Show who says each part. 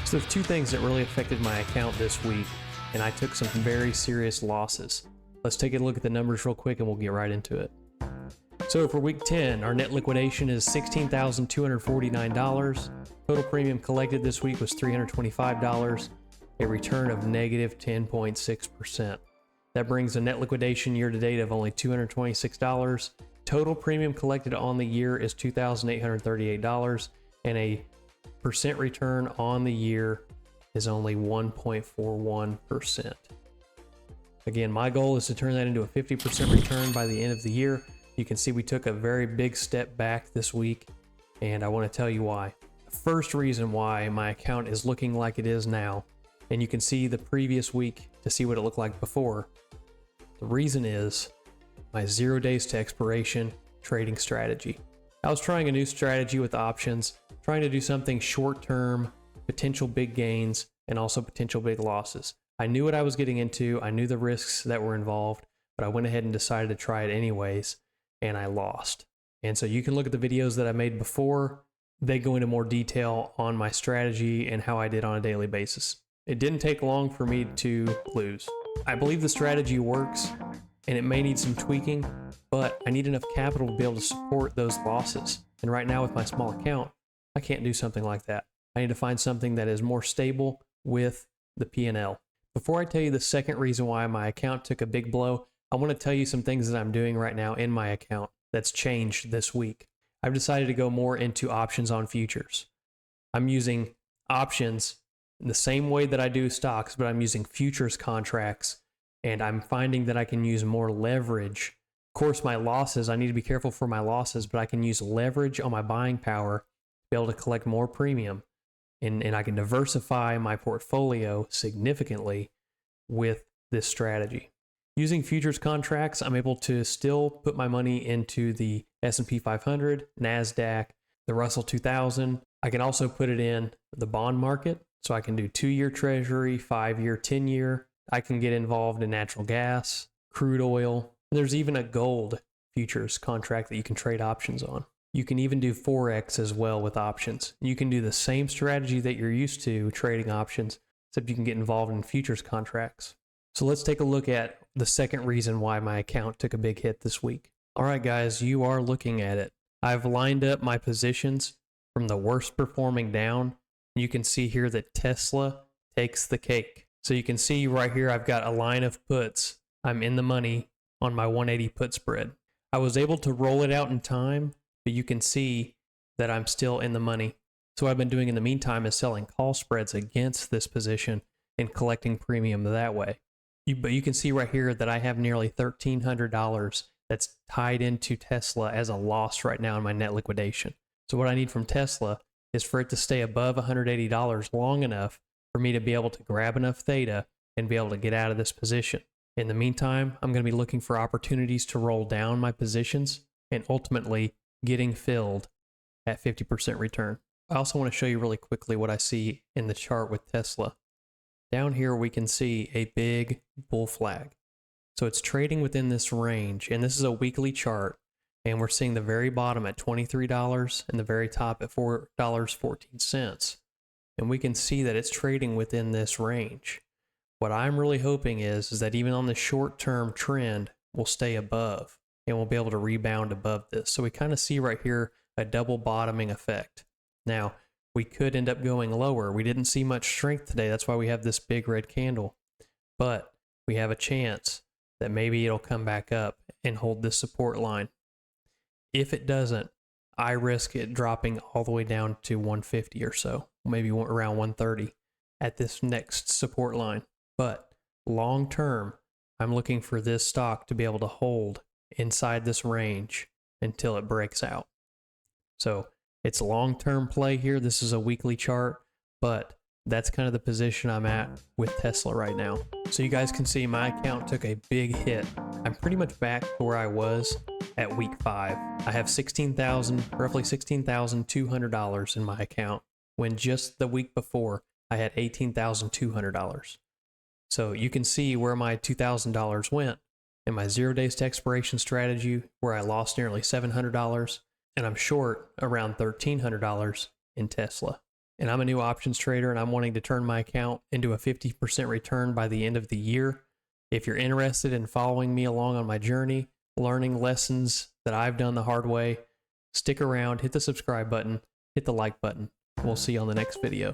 Speaker 1: So there's two things that really affected my account this week, and I took some very serious losses. Let's take a look at the numbers real quick and we'll get right into it. So for week 10, our net liquidation is $16,249. Total premium collected this week was $325, a return of negative 10.6%. That brings a net liquidation year to date of only $226. Total premium collected on the year is $2,838, and a percent return on the year is only 1.41%. Again, my goal is to turn that into a 50% return by the end of the year. You can see we took a very big step back this week, and I want to tell you why. The first reason why my account is looking like it is now, and you can see the previous week to see what it looked like before. The reason is my 0 days to expiration trading strategy. I was trying a new strategy with options, trying to do something short term, potential big gains, and also potential big losses. I knew what I was getting into, I knew the risks that were involved, but I went ahead and decided to try it anyways, and I lost. And so you can look at the videos that I made before. They go into more detail on my strategy and how I did on a daily basis. It didn't take long for me to lose. I believe the strategy works, and it may need some tweaking, but I need enough capital to be able to support those losses. And right now with my small account, I can't do something like that. I need to find something that is more stable with the P&L. Before I tell you the second reason why my account took a big blow, I want to tell you some things that I'm doing right now in my account that's changed this week. I've decided to go more into options on futures. I'm using options in the same way that I do stocks, but I'm using futures contracts, and I'm finding that I can use more leverage. Of course, my losses, I need to be careful for my losses, but I can use leverage on my buying power to be able to collect more premium. And I can diversify my portfolio significantly with this strategy. Using futures contracts, I'm able to still put my money into the S&P 500, NASDAQ, the Russell 2000. I can also put it in the bond market. So I can do 2-year treasury, 5-year, 10-year. I can get involved in natural gas, crude oil. There's even a gold futures contract that you can trade options on. You can even do Forex as well with options. You can do the same strategy that you're used to trading options, except you can get involved in futures contracts. So let's take a look at the second reason why my account took a big hit this week. All right, guys, you are looking at it. I've lined up my positions from the worst performing down. You can see here that Tesla takes the cake. So you can see right here, I've got a line of puts. I'm in the money on my 180 put spread. I was able to roll it out in time, but you can see that I'm still in the money. So what I've been doing in the meantime is selling call spreads against this position and collecting premium that way. But you can see right here that I have nearly $1,300 that's tied into Tesla as a loss right now in my net liquidation. So what I need from Tesla is for it to stay above $180 long enough for me to be able to grab enough theta and be able to get out of this position. In the meantime, I'm going to be looking for opportunities to roll down my positions and ultimately getting filled at 50% return. I also want to show you really quickly what I see in the chart with Tesla. Down here we can see a big bull flag. So it's trading within this range, and this is a weekly chart, and we're seeing the very bottom at $23 and the very top at $4.14. And we can see that it's trading within this range. What I'm really hoping is that even on the short-term trend, we'll stay above and we'll be able to rebound above this. So we kind of see right here a double bottoming effect. Now, we could end up going lower. We didn't see much strength today. That's why we have this big red candle. But we have a chance that maybe it'll come back up and hold this support line. If it doesn't, I risk it dropping all the way down to 150 or so, maybe around 130 at this next support line. But long term, I'm looking for this stock to be able to hold inside this range until it breaks out. So it's a long-term play here. This is a weekly chart, but that's kind of the position I'm at with Tesla right now. So you guys can see my account took a big hit. I'm pretty much back to where I was at week 5. I have roughly $16,200 in my account, when just the week before I had $18,200. So you can see where my $2,000 went in my 0 days to expiration strategy, where I lost nearly $700, and I'm short around $1,300 in Tesla. and I'm a new options trader and I'm wanting to turn my account into a 50% return by the end of the year. If you're interested in following me along on my journey, learning lessons that I've done the hard way, stick around, hit the subscribe button, hit the like button. We'll see you on the next video.